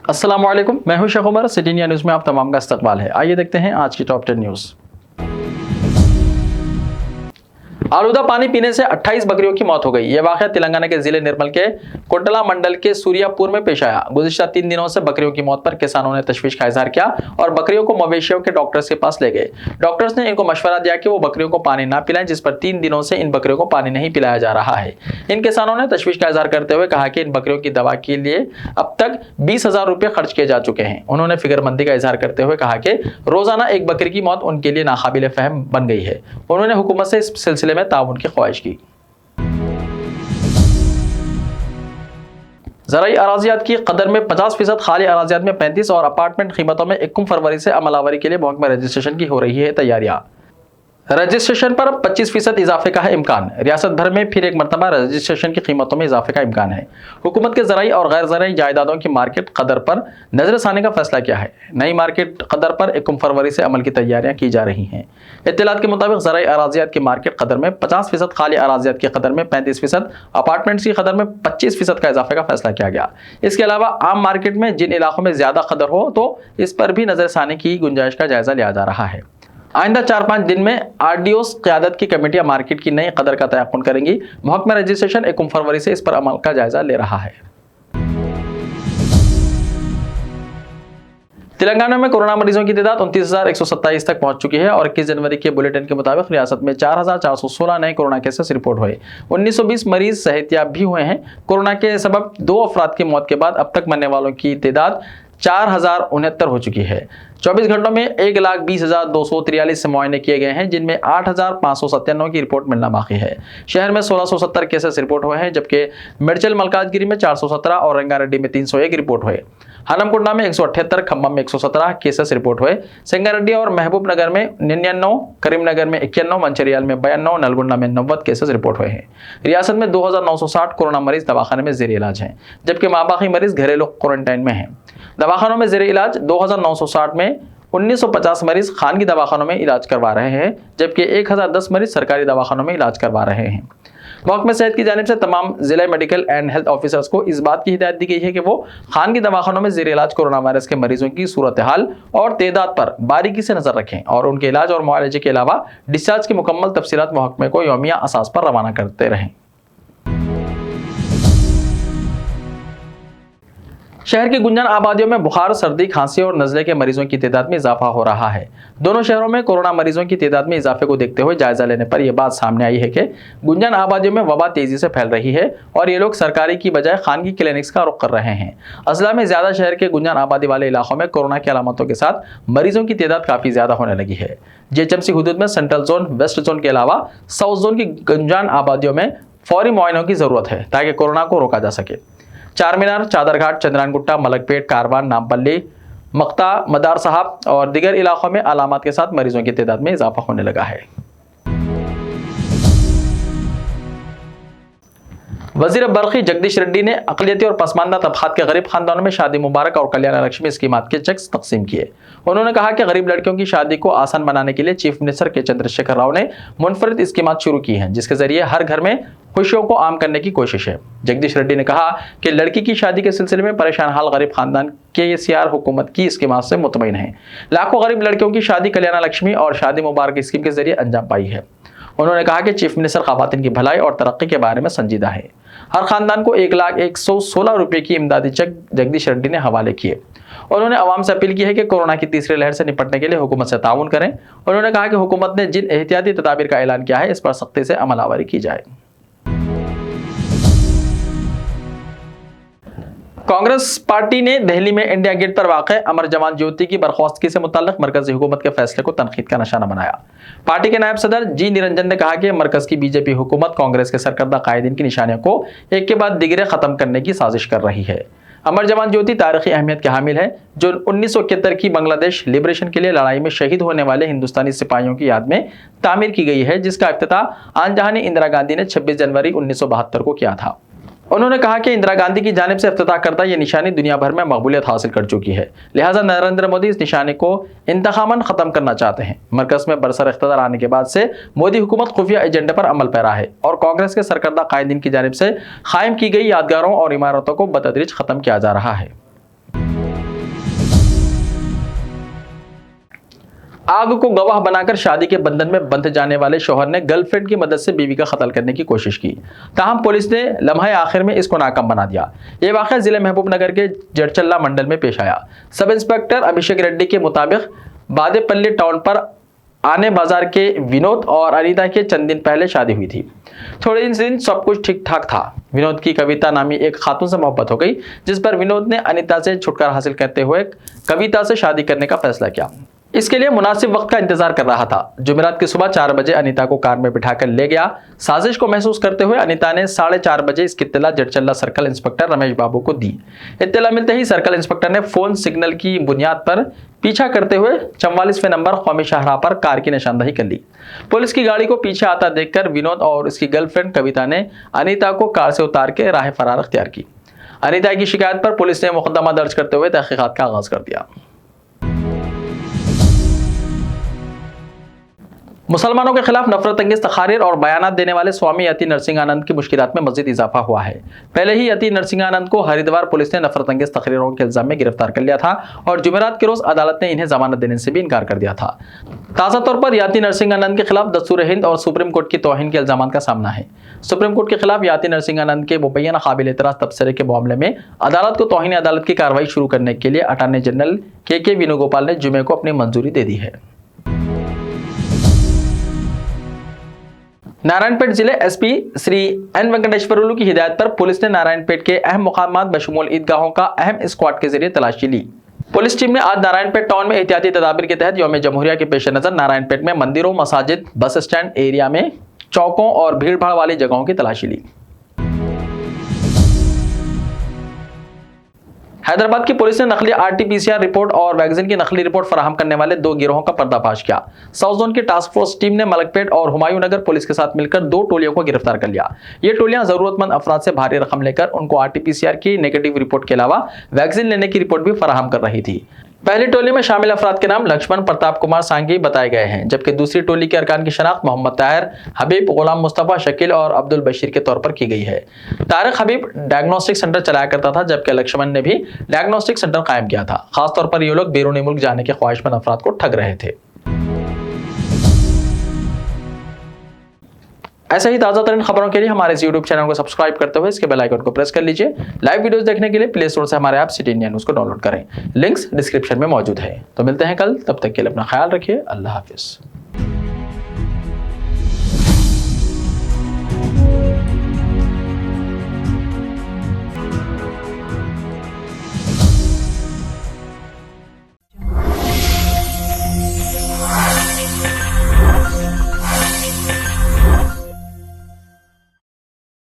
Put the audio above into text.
अस्सलाम वालेकुम, मैं हूं Sheikh Umar. City India News में आप तमाम का इस्तकबाल है। आइए देखते हैं आज की टॉप 10 न्यूज़। आलूदा पानी पीने से 28 बकरियों की मौत हो गई। यह वाक़या तेलंगाना के जिले निर्मल के कोटला मंडल के सूर्यापुर में पेश आया। गुज़िश्ता 3 दिनों से बकरियों की मौत पर किसानों ने तशवीश का इजहार किया और बकरियों को मवेशियों के डॉक्टर्स के पास ले गए। डॉक्टर्स ने इनको मशवरा दिया कि वो बकरियों को पानी ना पिलाएं, जिस पर 3 दिनों से इन बकरियों को पानी नहीं पिलाया जा रहा है। इन किसानों ने तशवीश का इजहार करते हुए कहा कि इन बकरियों की दवा के लिए अब तक 20,000 रुपये खर्च किए जा चुके हैं। उन्होंने फिक्रमंदी का इजहार करते हुए कहा कि रोजाना एक बकरी की मौत उनके लिए नाकाबिले फहम बन गई है। उन्होंने हुकूमत से इस सिलसिले में ताउन की ख्वाहिश की। ज़राई अराजियात की कदर में 50%, खाली अराजियात में 35% और अपार्टमेंट कीमतों में 21 फरवरी से अमलावरी के लिए महकमा रजिस्ट्रेशन की हो रही है तैयारियां। रजिस्ट्रेशन पर 25% इजाफे का है इम्कान। रियासत भर में फिर एक मरतबा रजिस्ट्रेशन की कीमतों में इजाफे का इम्कान है। हुकूमत के ज़राई और गैर ज़राई जायदादों की मार्केट कदर पर नजरसानी का फैसला किया है। नई मार्केट कदर पर 21 फरवरी से अमल की तैयारियां की जा रही हैं। इत्तलात के मुताबिक ज़राई अराजियात की मार्केट कदर में 50%, खाली अराजियात की कदर में 35%, अपार्टमेंट्स की कदर में 25% का इजाफे का फैसला किया गया। इसके अलावा आम मार्केट में जिन इलाकों में ज्यादा कदर हो तो इस पर भी नजरसानी की गुंजाइश का जायजा लिया जा रहा है। आइंदा 4-5 दिन में आरडीओस क़यादत की कमेटियां मार्केट की नई कदर का तयक्कुन करेंगी। महकमा रजिस्ट्रेशन 21 फरवरी से इस पर अमल का जायजा ले रहा है। तेलंगाना में कोरोना मरीजों की तादाद 29,127 तक पहुंच चुकी है और 21 जनवरी के बुलेटिन के मुताबिक रियासत में 4,416 नए कोरोना केसेस रिपोर्ट हुए। 1920 मरीज सेहतियाब भी हुए हैं। कोरोना के सबब 2 अफराद की मौत के बाद अब तक मरने वालों की तादाद 4,069 हो चुकी है। 24 घंटों में 1,20,243 मुआयने किए गए हैं, जिनमें 8,597 की रिपोर्ट मिलना बाकी है। शहर में 1,670 केसेस रिपोर्ट हुए हैं, जबकि मिर्चल मलकाजगिरी में 417 और रंगारेड्डी में 301 रिपोर्ट हुए। हनमकुंडा में 178, खम्बम में 117 केसेस रिपोर्ट हुए। संगारेड्डी और महबूब नगर में 99, करीमनगर में 91, मंचिरियाल में 92, नलगुंडा में 90 केसेस रिपोर्ट हुए हैं। रियासत में 2,960 कोरोना मरीज दवाखाने में जेर इलाज हैं, जबकि माबाकी मरीज घरेलू क्वारंटाइन में हैं। दवाखानों में जेर इलाज 2,960 में 1950 मरीज खानगी दवाखानों में इलाज करवा रहे हैं, जबकि 1,010 मरीज सरकारी दवाखानों में इलाज करवा रहे हैं। महकमा सेहत की जानिब से तमाम जिला मेडिकल एंड हेल्थ ऑफिसर्स को इस बात की हिदायत दी गई है कि वो खानगी दवाखानों में जेर इलाज कोरोना वायरस के मरीजों की सूरत हाल और तादाद पर बारीकी से नजर रखें और उनके इलाज और मुआलजे के अलावा डिस्चार्ज की मुकम्मल तफसीलात महकमे को यौमिया असास पर रवाना करते रहें। शहर की गुंजन आबादियों में बुखार, सर्दी, खांसी और नज़ले के मरीजों की तादाद में इजाफा हो रहा है। दोनों शहरों में कोरोना मरीजों की तादाद में इजाफे को देखते हुए जायजा लेने पर यह बात सामने आई है कि गुंजन आबादियों में वबा तेजी से फैल रही है और ये लोग सरकारी की बजाय खानगी क्लिनिक्स का रुख कर रहे हैं। अजला में ज्यादा शहर के गुंजन आबादी वाले इलाकों में कोरोना की अलामतों के साथ मरीजों की तादाद काफी ज्यादा होने लगी है। जीएचएमसी हुदूद में सेंट्रल जोन, वेस्ट जोन के अलावा साउथ जोन की गुंजन आबादियों में फौरी मुआयनों की जरूरत है ताकि कोरोना को रोका जा सके। चारमीनार, चादरघाट, चंद्रानगुट्टा, मलकपेट, कारवान, नामपल्ली, मक्ता, मदार साहब और दीगर इलाकों में अलामत के साथ मरीजों की तादाद में इजाफा होने लगा है। वजीर बरखी जगदीश रेड्डी ने अक़लियती और पसमानदा तबक़ात के गरीब खानदानों में शादी मुबारक और कल्याण लक्ष्मी स्कीमात के चेक्स तकसीम किए। उन्होंने कहा कि गरीब लड़कियों की शादी को आसान बनाने के लिए चीफ मिनिस्टर के चंद्रशेखर राव ने मुनफरिद स्कीमात शुरू की हैं, जिसके जरिए हर घर में खुशियों को आम करने की कोशिश है। जगदीश रेड्डी ने कहा कि लड़की की शादी के सिलसिले में परेशान हाल गरीब खानदान के सीआर हुकूमत की स्कीमात से मुतमईन है। लाखों गरीब लड़कियों की शादी कल्याण लक्ष्मी और शादी मुबारक स्कीम के जरिए अंजाम पाई है। उन्होंने कहा कि चीफ मिनिस्टर ख़वातीन की भलाई और तरक्की के बारे में संजीदा है। हर खानदान को 1,01,16 रुपये की इमदादी चेक जगदीश रेड्डी ने हवाले किए। उन्होंने आवाम से अपील की है कि कोरोना की तीसरी लहर से निपटने के लिए हुकूमत से ताउन करें। उन्होंने कहा कि हुकूमत ने जिन एहतियाती तदाबीर का ऐलान किया है, इस पर सख्ती से अमलावरी की जाए। कांग्रेस पार्टी ने दिल्ली में इंडिया गेट पर वाक़ अमर जवान ज्योति की बर्खास्तगी से मुताल्लिक मरकजी हुकूमत के फैसले को तनकीद का निशाना बनाया। पार्टी के नायब सदर जी निरंजन ने कहा कि मरकज की बीजेपी हुकूमत कांग्रेस के सरकर्दा कायदीन की निशानियों को एक के बाद दिगरे खत्म करने की साजिश कर रही है। अमर जवान ज्योति तारीखी अहमियत के हामिल है, जो 1971 की बांग्लादेश लिबरेशन के लिए लड़ाई में शहीद होने वाले हिंदुस्तानी सिपाहियों की याद में तामीर की गई है, जिसका इफ्तिताह आन जहानी इंदिरा गांधी ने 26 जनवरी 1972 को किया था। उन्होंने कहा कि इंदिरा गांधी की जानिब से इफ्तिताह करदा ये निशानी दुनिया भर में मकबूलियत हासिल कर चुकी है, लिहाजा नरेंद्र मोदी इस निशानी को इंतखामन ख़त्म करना चाहते हैं। मरकज़ में बरसर इख्तिदार आने के बाद से मोदी हुकूमत खुफिया एजेंडे पर अमल पैरा है और कांग्रेस के सरकर्दा कायदीन की जानिब से कायम की गई यादगारों और इमारतों को बतदरीज ख़त्म किया जा रहा है। आग को गवाह बनाकर शादी के बंधन में बंध जाने वाले शौहर ने गर्लफ्रेंड की मदद से बीवी का कत्ल करने की कोशिश की। ताहम पुलिस ने लम्हे आखिर में इसको नाकाम बना दिया। यह वाक़या जिले महबूबनगर के जड़चल्ला मंडल में पेश आया। सब इंस्पेक्टर अभिषेक रेड्डी के मुताबिक बादेपल्ली टाउन पर आने बाजार के विनोद और अनीता के चंद दिन पहले शादी हुई थी। थोड़े दिन सब कुछ ठीक ठाक था। विनोद की कविता नामी एक खातून से मोहब्बत हो गई, जिस पर विनोद ने अनीता से छुटकारा हासिल करते हुए कविता से शादी करने का फैसला किया। इसके लिए मुनासिब वक्त का इंतजार कर रहा था। जुमेरात की सुबह 4 बजे अनीता को कार में बिठाकर ले गया। साजिश को महसूस करते हुए अनीता ने 4:30 बजे इसकी इत्तला जड़चल्ला सर्कल इंस्पेक्टर रमेश बाबू को दी। इत्तला मिलते ही सर्कल इंस्पेक्टर ने फोन सिग्नल की बुनियाद पर पीछा करते हुए 44वें नंबर कौमी शाहराह पर कार की निशानदही कर ली। पुलिस की गाड़ी को पीछे आता देखकर विनोद और इसकी गर्लफ्रेंड कविता ने अनीता को कार से उतार के राह फरार अख्तियार की। अनीता की शिकायत पर पुलिस ने मुकदमा दर्ज करते हुए तहकीकात का आगाज कर दिया। मुसलमानों के खिलाफ नफरत अंगेज तकारीर और बयानात देने वाले स्वामी यति नरसिंहानंद की मुश्किलात में मजीद इजाफा हुआ है। पहले ही यति नरसिंहानंद को हरिद्वार पुलिस ने नफरत अंगेज तकरीरों के इल्जाम में गिरफ्तार कर लिया था और जुमेरात के रोज अदालत ने इन्हें जमानत देने से भी इनकार कर दिया था। ताज़ा तौर पर यति नरसिंहानंद के खिलाफ दस्तूर हिंद और सुप्रीम कोर्ट की तौहीन के इल्जाम का सामना है। सुप्रीम कोर्ट के खिलाफ यति नरसिंहानंद के मुबैना काबिल एतराज तबसरे के मामले में अदालत को तौहीन अदालत की कार्रवाई शुरू करने के लिए अटॉर्नी जनरल के वेणुगोपाल ने जुमे को अपनी मंजूरी दे दी है। नारायणपेट जिले एसपी श्री एन वेंकटेश्वरलू की हिदायत पर पुलिस ने नारायणपेट के अहम मुकामात बशमूल ईदगाहों का अहम स्क्वाड के जरिए तलाशी ली। पुलिस टीम ने आज नारायणपेट टाउन में एहतियाती तदाबीर के तहत यौम जमहूरिया के पेश नजर नारायणपेट में मंदिरों, मसाजिद, बस स्टैंड एरिया में चौकों और भीड़भाड़ वाली जगहों की तलाशी ली। हैदराबाद की पुलिस ने नकली RT-PCR रिपोर्ट और वैक्सीन की नकली रिपोर्ट फराहम करने वाले 2 गिरोहों का पर्दाफाश किया। साउथ जोन की टास्क फोर्स टीम ने मलकपेट और हुमायूं नगर पुलिस के साथ मिलकर 2 टोलियों को गिरफ्तार कर लिया। ये टोलियां जरूरतमंद अफराद से भारी रकम लेकर उनको RT-PCR की नेगेटिव रिपोर्ट के अलावा वैक्सीन लेने की रिपोर्ट भी फराहम कर रही थी। पहली टोली में शामिल अफराद के नाम लक्ष्मण प्रताप कुमार सांगी बताए गए हैं, जबकि दूसरी टोली के अरकान की शनाख्त मोहम्मद ताहिर, हबीब, गुलाम मुस्तफा, शकील और अब्दुल बशीर के तौर पर की गई है। तारिक हबीब डायग्नोस्टिक सेंटर चलाया करता था, जबकि लक्ष्मण ने भी डायग्नोस्टिक सेंटर कायम किया था। खासतौर पर ये लोग बैरूनी मुल्क जाने के ख्वाहिशमंद अफराद को ठग रहे थे। ऐसे ही ताज़ा तरीन खबरों के लिए हमारे इस YouTube चैनल को सब्सक्राइब करते हुए इसके बेल आइकन को प्रेस कर लीजिए। लाइव वीडियोस देखने के लिए प्ले स्टोर से हमारे ऐप सिटी इंडिया न्यूज़ को डाउनलोड करें। लिंक्स डिस्क्रिप्शन में मौजूद है। तो मिलते हैं कल, तब तक के लिए अपना ख्याल रखिए। अल्लाह हाफिज़।